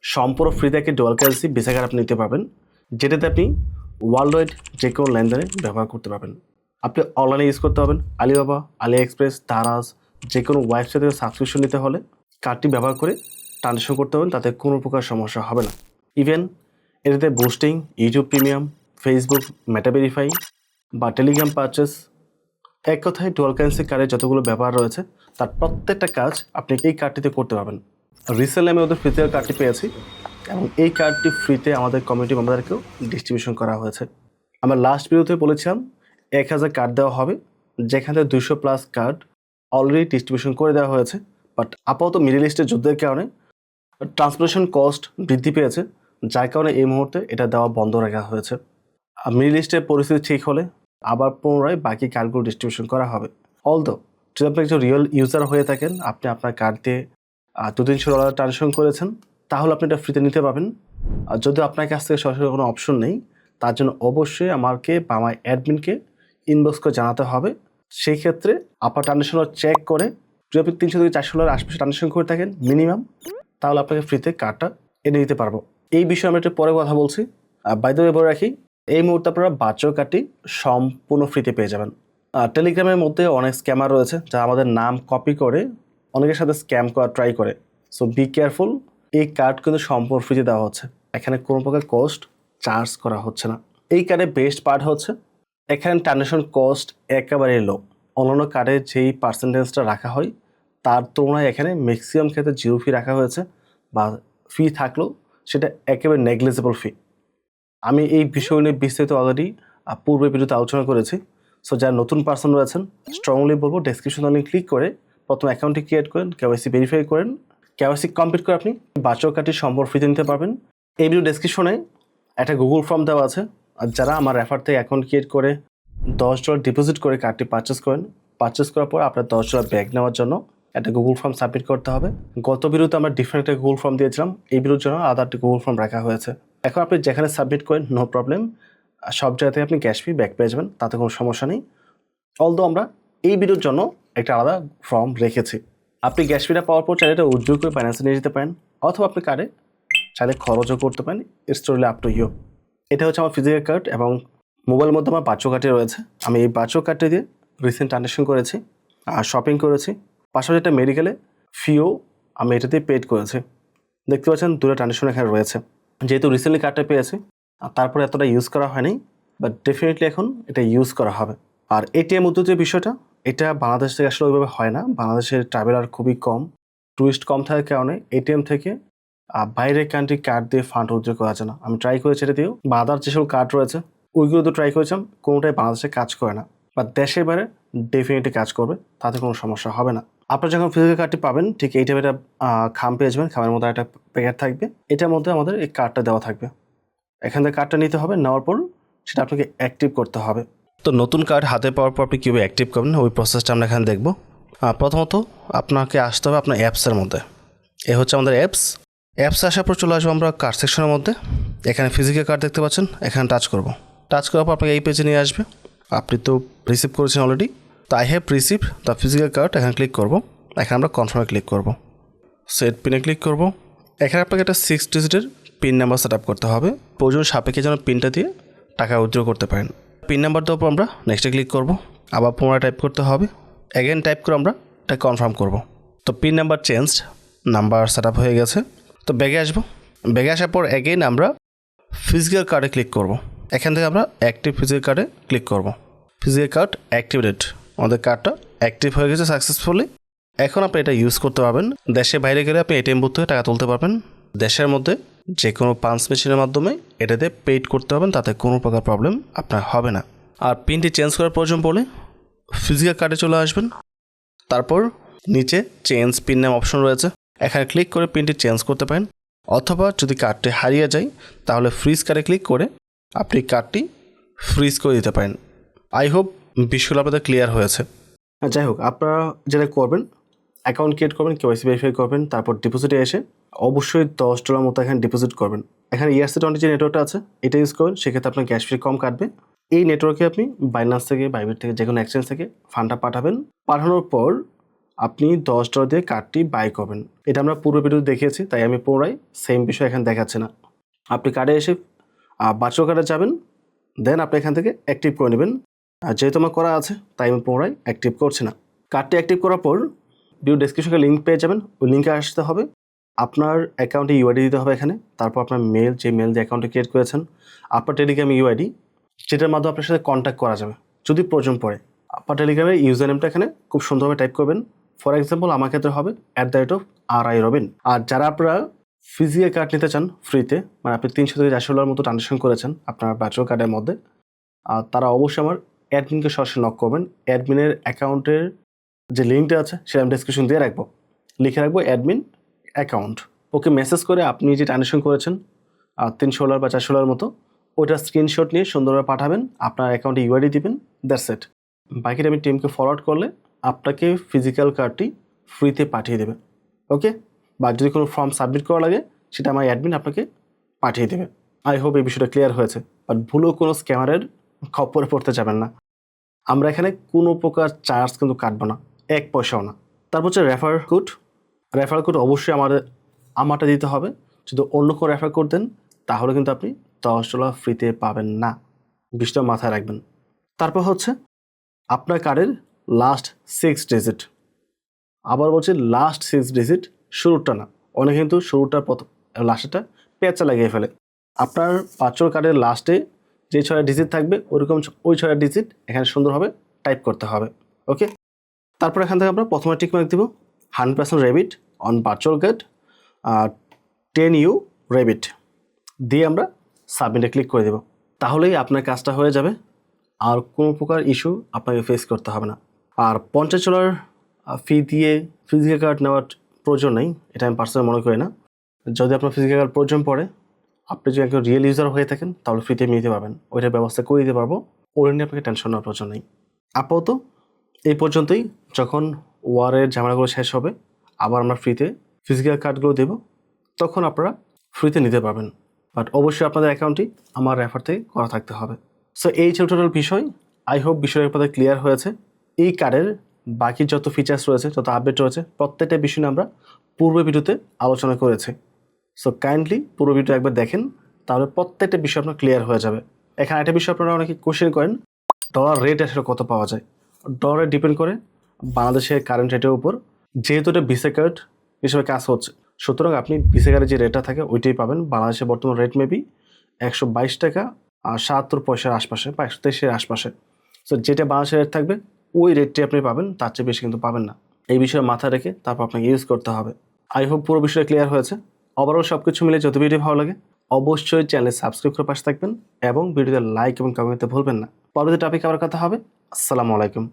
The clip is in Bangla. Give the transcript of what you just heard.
সম্পূর্ণ ফ্রিতে একটা ডুয়াল কারেন্সি ভিসা কার্ড আপনি নিতে পারবেন, যেটাতে আপনি ওয়ার্ল্ড ওয়াইড যে কোনো লেনদেনে ব্যবহার করতে পারবেন। আপনি অনলাইনে ইউজ করতে পারবেন, আলিবাবা, আলি এক্সপ্রেস, দারাজ, যে কোনো ওয়েবসাইটে সাবস্ক্রিপশন নিতে হলে কার্ডটি ব্যবহার করে ট্রানজ্যাকশন করতে পারবেন, তাতে কোনো প্রকার সমস্যা হবে না। ইভেন এটাতে boosting, YouTube premium, Facebook Meta verify বা টেলিগ্রাম পারচেস, এক কথায় ডুয়াল কারেন্সি কার্ডের যতগুলো ব্যবহার রয়েছে তার প্রত্যেকটা কাজ আপনি এই কার্ডটিতে করতে পারবেন। রিসেন্টলি আমি ওদের ফ্রিতে কার্ডটি পেয়েছি এবং এই কার্ডটি ফ্রিতে আমাদের কমিউনিটি মেম্বারদেরকেও ডিস্ট্রিবিউশন করা হয়েছে। আমরা লাস্ট ভিডিওতে বলেছিলাম 1000 কার্ড দেওয়া হবে, যেখানে 200+ কার্ড অলরেডি ডিস্ট্রিবিউশন করে দেওয়া হয়েছে। বাট আপাতত মিডল ইস্টের যুদ্ধের কারণে ট্রান্সপোর্টেশন কস্ট বৃদ্ধি পেয়েছে, যার কারণে এই মুহূর্তে এটা দেওয়া বন্ধ রাখা হয়েছে। মিডল ইস্টের পরিস্থিতি ঠিক হলে আবার পুনরায় বাকি কার্ডগুলো ডিস্ট্রিবিউশন করা হবে। অলদো যদি আপনি একজন রিয়েল ইউজার হয়ে থাকেন, আপনি আপনার কার্ড দিয়ে $200-300 ট্রানজ্যাকশন করেছেন, তাহলে আপনি এটা ফ্রিতে নিতে পারবেন। আর যদি আপনার কাছ থেকে সরাসরি কোনো অপশন নেই, তার জন্য অবশ্যই আমাকে বা আমার অ্যাডমিনকে ইনবক্স করে জানাতে হবে। সেই ক্ষেত্রে আপনার ট্রানজ্যাকশন চেক করে যদি আপনি $300-400 আশপাশে ট্রানজ্যাকশন করে থাকেন মিনিমাম, তাহলে আপনাকে ফ্রিতে কার্ডটা এনে দিতে পারবো। এই বিষয়ে আমরা একটু পরে কথা বলছি। বাই দ্য ওয়ে বলে রাখি, এই মুহূর্তে আপনারা ভার্চুয়াল কার্ডটি সম্পূর্ণ ফ্রিতে পেয়ে যাবেন। টেলিগ্রামের মধ্যে অনেক স্ক্যামার রয়েছে যারা আমাদের নাম কপি করে অনেকের সাথে স্ক্যাম করার ট্রাই করে। So be careful. এই কার্ড কিন্তু সম্পূর্ণ ফ্রিতে দেওয়া হচ্ছে, এখানে কোনো প্রকার কস্ট চার্জ করা হচ্ছে না। এই কার্ডের বেস্ট পার্ট হচ্ছে এখানে ট্রানজ্যাকশন কস্ট একেবারে লো। অন্যান্য কার্ডে যেই পার্সেন্টেজটা রাখা হয় তার তুলনায় এখানে ম্যাক্সিমাম ক্ষেত্রে 0 ফি রাখা হয়েছে, বা ফি থাকলেও সেটা একেবারে নেগলিজেবল ফি। আমি এই বিষয় নিয়ে বিস্তারিত অলরেডি পূর্বে ভিডিওতে আলোচনা করেছি। সো যারা নতুন পার্সন রয়েছেন, স্ট্রংলি বলবো ডেসক্রিপশন লিঙ্ক ক্লিক করে প্রথম অ্যাকাউন্টটি ক্রিয়েট করেন, কেওয়াইসি ভেরিফাই করেন। কেওয়াইসি কমপ্লিট করে আপনি ভার্চুয়াল কার্ডটি সম্পূর্ণ ফ্রিতে নিতে পারবেন। এই ভিডিও ডেসক্রিপশনে একটা গুগল ফর্ম দেওয়া আছে, আর যারা আমার রেফার থেকে অ্যাকাউন্ট ক্রিয়েট করে $10 ডিপোজিট করে কার্ডটি পারচেস করেন, পারচেস করার পর আপনার $10 ব্যাক নেওয়ার জন্য একটা গুগল ফর্ম সাবমিট করতে হবে। গত ভিডিওতে আমরা ডিফারেন্ট একটা গুগল ফর্ম দিয়েছিলাম, এই ভিডিওর জন্য আদারটি গুগল ফর্ম রাখা হয়েছে। এখন আপনি যেখানে সাবমিট করেন নো প্রবলেম, সব জায়গা থেকে আপনি ক্যাশ ফি ব্যাক পেয়ে যাবেন, তাতে কোনো সমস্যা নেই। অলদো আমরা এই ভিডিওর জন্য একটা আলাদা ফর্ম রেখেছি। আপনি গ্যাস ফিটা পাওয়ার পর চাইলে এটা উইথড্র করে ফাইন্যান্সে নিয়ে যেতে পারেন, অথবা আপনি কার্ডে চাইলে খরচও করতে পারেন। It's totally up to you. এটা হচ্ছে আমার ফিজিক্যাল কার্ড এবং মোবাইলের মধ্যে আমার ভার্চুয়াল কার্ডটি রয়েছে। আমি এই ভার্চুয়াল কার্ডটি দিয়ে রিসেন্ট ট্রানজ্যাকশন করেছি আর শপিং করেছি, পাশাপাশি একটা মেডিকেলে ফিও আমি এটাতেই পেড করেছি। দেখতে পাচ্ছেন দুটো ট্রানজ্যাকশন এখানে রয়েছে। যেহেতু রিসেন্টলি কার্ডটা পেয়েছি আর তারপরে এতটা ইউজ করা হয়নি, বাট ডেফিনেটলি এখন এটা ইউজ করা হবে। আর এটিএম উদ্যোগ যে বিষয়টা, এটা বাংলাদেশ থেকে আসলে ওইভাবে হয় না। বাংলাদেশের ট্রাভেলার খুবই কম, টুরিস্ট কম থাকার কারণে এটিএম থেকে বাইরের কান্ট্রি কার্ড দিয়ে ফান্ড উইথড্র করা যায় না। আমি ট্রাই করেছি এটা দিয়েও, বা আদার যেসব কার্ড রয়েছে ওইগুলো তো ট্রাই করেছিলাম, কোনোটাই বাংলাদেশে কাজ করে না। বা দেশের বাইরে ডেফিনেটলি কাজ করবে, তাতে কোনো সমস্যা হবে না। আপনারা যখন ফিজিক্যাল কার্ডটি পাবেন ঠিক এই টাইপের খাম পেয়ে যাবেন, খামের মধ্যে একটা প্যাকেট থাকবে, এটার মধ্যে আমাদের এই কার্ডটা দেওয়া থাকবে। এখান থেকে কার্ডটা নিতে হবে, নেওয়ার পর সেটা আপনাকে অ্যাক্টিভ করতে হবে। তো নতুন কার্ড হাতে পাওয়ার পর আপনি কীভাবে অ্যাক্টিভ করবেন ওই প্রসেসটা আমরা এখানে দেখব। প্রথমত আপনাকে আসতে হবে আপনার অ্যাপসের মধ্যে। এ হচ্ছে আমাদের অ্যাপসে আসার পর চলে আসবো আমরা কার্ড সেকশনের মধ্যে। এখানে ফিজিক্যাল কার্ড দেখতে পাচ্ছেন, এখানে টাচ করব। টাচ করার পর আপনাকে এই পেজে নিয়ে আসবে। আপনি তো রিসিভ করেছেন অলরেডি, তো I have receive the physical card, এখানে ক্লিক করব। এখানে আমরা কনফার্মে ক্লিক করব, সেট পিনে ক্লিক করব। এখানে আপনাকে একটা 6 ডিজিটের পিন নাম্বার সেট আপ করতে হবে, প্রয়োজন সাপেক্ষে যেন পিনটা দিয়ে টাকা উইথড্র করতে পারেন। পিন নাম্বার দেওয়ার পর আমরা নেক্সটে ক্লিক করব, আবার পুনরায় টাইপ করতে হবে, অ্যাগেন টাইপ করে আমরা এটা কনফার্ম করব। তো pin number changed, number set up হয়ে গেছে। তো ব্যাগে আসবো, ব্যাগে আসার পর অ্যাগেন আমরা ফিজিক্যাল কার্ডে ক্লিক করব। এখান থেকে আমরা অ্যাক্টিভ ফিজিক্যাল কার্ডে ক্লিক করব। ফিজিক্যাল কার্ড অ্যাক্টিভেটেড, আমাদের কার্ডটা অ্যাক্টিভ হয়ে গেছে সাকসেসফুলি। এখন আপনি এটা ইউজ করতে পারবেন। দেশে বাইরে গেলে আপনি এটিএম বুথ থেকে টাকা তুলতে পারবেন। দেশের মধ্যে যে কোনো পাঞ্চ মেশিনের মাধ্যমে এটাতে পেইড করতে পারবেন, তাতে কোনো প্রকার প্রবলেম আপনার হবে না। আর পিনটি চেঞ্জ করার প্রয়োজন পড়লে ফিজিক্যাল কার্ডে চলে আসবেন, তারপর নিচে চেঞ্জ পিন নাম অপশন রয়েছে, এখানে ক্লিক করে পিনটি চেঞ্জ করতে পারেন। অথবা যদি কার্ডটি হারিয়ে যায় তাহলে ফ্রিজ কার্ডে ক্লিক করে আপনি কার্ডটি ফ্রিজ করে দিতে পারেন। আই হোপ বিষয়গুলো আপনাদের ক্লিয়ার হয়েছে। যাই হোক, আপনারা যেটা করবেন, অ্যাকাউন্ট ক্রিয়েট করবেন, কেওয়াইসি ভেরিফাই করবেন, তারপর ডিপোজিটে এসে অবশ্যই $10 মতো এখানে ডিপোজিট করবেন। এখানে ERC20 যে নেটওয়ার্কটা আছে এটা ইউজ করবেন, সেক্ষেত্রে আপনার ক্যাশ ফি কম কাটবে। এই নেটওয়ার্কে আপনি বাইন্যান্স থেকে, বাইবিট থেকে, যে কোনো এক্সচেঞ্জ থেকে ফান্ডটা পাঠাবেন। পাঠানোর পর আপনি $10 দিয়ে কার্ডটি বাই করবেন। এটা আমরা পূর্ব ভিডিওতে দেখিয়েছি, তাই আমি পুনরায় সেম বিষয় এখানে দেখাচ্ছি না। আপনি কার্ডে এসে ভার্চুয়াল কার্ডে যাবেন, দেন আপনি এখান থেকে অ্যাক্টিভ করে নেবেন। আর যেহেতু আমার করা আছে তাই আমি পুনরায় অ্যাক্টিভ করছি না। কার্ডটি অ্যাক্টিভ করার পর ভিডিও ডেসক্রিপশনে লিঙ্ক পেয়ে যাবেন, ওই লিঙ্কে আসতে হবে। আপনার অ্যাকাউন্টে ইউআইডি দিতে হবে এখানে, তারপর আপনার মেল, যে মেল দিয়ে অ্যাকাউন্টে ক্রিয়েট করেছেন, আপনার টেলিগ্রাম ইউআইডি, যেটার মাধ্যমে আপনার সাথে কন্ট্যাক্ট করা যাবে যদি প্রয়োজন পড়ে। আপনার টেলিগ্রামের ইউজার নেমটা এখানে খুব সুন্দরভাবে টাইপ করবেন। ফর এক্সাম্পল আমার ক্ষেত্রে হবে @RI Robin। আর যারা আপনারা ফিজিক্যাল কার্ড নিতে চান ফ্রিতে, মানে আপনি $300 থেকে $400 মতো ট্রানজাকশন করেছেন আপনার ভার্চুয়াল কার্ডের মধ্যে, তারা অবশ্যই আমার অ্যাডমিনকে সরাসরি নক করবেন। অ্যাডমিনের অ্যাকাউন্টের যে লিঙ্কটা আছে সেটা আমি ডেসক্রিপশন দিয়ে রাখবো, লিখে রাখবো অ্যাডমিন অ্যাকাউন্ট। ওকে মেসেজ করে আপনি যে ট্রানজাকশন করেছেন $300 বা $400 মতো, ওইটা স্ক্রিনশট নিয়ে সুন্দরভাবে পাঠাবেন, আপনার অ্যাকাউন্টে ইউআইডি দিবেন, দ্যাটস ইট। বাকিটা আমি টিমকে ফরওয়ার্ড করলে আপনাকে ফিজিক্যাল কার্ডটি ফ্রিতে পাঠিয়ে দেবে। ওকে, বা যদি কোনো ফর্ম সাবমিট করা লাগে সেটা আমার অ্যাডমিন আপনাকে পাঠিয়ে দেবে। আই হোপ এই বিষয়টা ক্লিয়ার হয়েছে। বাট ভুলেও কোনো স্ক্যামারের খপ্পরে পড়তে যাবেন না। আমরা এখানে কোনো প্রকার চার্জ কিন্তু কাটবো না, 1 পয়সাও না। তারপর হচ্ছে রেফার কোড অবশ্যই আমারটা দিতে হবে। যদি অন্য কোনো রেফার কোড দেন তাহলে কিন্তু আপনি $10 ফ্রিতে পাবেন না, বিষয়টা মাথায় রাখবেন। তারপর হচ্ছে আপনার কার্ডের লাস্ট 6 ডিজিট, আবার বলছি লাস্ট 6 ডিজিট, শুরুটা না। অনেকে কিন্তু শুরুটার প্রথম লাস্টটা পেঁচা লাগিয়ে ফেলে। আপনার ভার্চুয়াল কার্ডের লাস্টে যে 6টা ডিজিট থাকবে ওরকম ওই 6টা ডিজিট এখানে সুন্দরভাবে টাইপ করতে হবে। ওকে, তারপর এখান থেকে আমরা প্রথমে টিক মার্ক দিব 100% rabbit on virtual card, 10U rabbit দিয়ে আমরা সাবমিটে ক্লিক করে দেব। তাহলেই আপনার কাজটা হয়ে যাবে, আর কোনো প্রকার ইস্যু আপনাকে ফেস করতে হবে না। আর $50 ফি দিয়ে ফিজিক্যাল কার্ড নেওয়ার প্রয়োজন নেই, এটা আমি পার্সোনালি মনে করি না। যদি আপনার ফিজিক্যাল কার্ড প্রয়োজন পড়ে, আপনি যদি একজন রিয়েল ইউজার হয়ে থাকেন তাহলে ফ্রিতে নিতে পারবেন, ওইটার ব্যবস্থা করে দিতে পারবো। ওটা নিয়ে আপনাকে টেনশন নেওয়ার প্রয়োজন নেই। আপাতত এই পর্যন্তই। যখন ওয়ারের ঝামেলাগুলো শেষ হবে আবার আমরা ফ্রিতে ফিজিক্যাল কার্ডগুলো দেবো, তখন আপনারা ফ্রিতে নিতে পারবেন। বাট অবশ্যই আপনাদের অ্যাকাউন্টটি আমার রেফার থেকে করা থাকতে হবে। সো এই ছিল টোটাল বিষয়। আই হোপ বিষয়ের আপনাদের ক্লিয়ার হয়েছে। এই কার্ডের বাকি যত ফিচার্স রয়েছে, যত আপডেট রয়েছে, প্রত্যেকটা বিষয় নিয়ে আমরা পূর্ব ভিডিওতে আলোচনা করেছি। সো কাইন্ডলি পুরো ভিডিও একবার দেখেন, তাহলে প্রত্যেকটা বিষয় আপনার ক্লিয়ার হয়ে যাবে। এখানে একটা বিষয় আপনারা অনেকে কোশ্চেন করেন, ডলার রেট আসলে কত পাওয়া যায়। ডলারে ডিপেন্ড করে বাংলাদেশের কারেন্ট রেটের উপর। যেহেতু এটা ভিসা কার্ড হিসেবে কাজ হচ্ছে, সুতরাং আপনি ভিসা কার্ডের যে রেটটা থাকে ওইটাই পাবেন। বাংলাদেশের বর্তমান রেট মেবি $122.77 আশপাশে বা 123 আশপাশে। সো যেটা বাংলাদেশের রেট থাকবে ওই রেটটি আপনি পাবেন, তার চেয়ে বেশি কিন্তু পাবেন না। এই বিষয়ে মাথায় রেখে তারপর আপনাকে ইউজ করতে হবে। আই হোপ পুরো বিষয়টা ক্লিয়ার হয়েছে। ওভারঅল সব কিছু মিলে যদি ভিডিও ভালো লাগে অবশ্যই চ্যানেল সাবস্ক্রাইব করে পাশে থাকবেন এবং ভিডিওতে লাইক এবং কমেন্ট করতে ভুলবেন না। পরবর্তী টপিক আবার কথা হবে। আসসালামু আলাইকুম।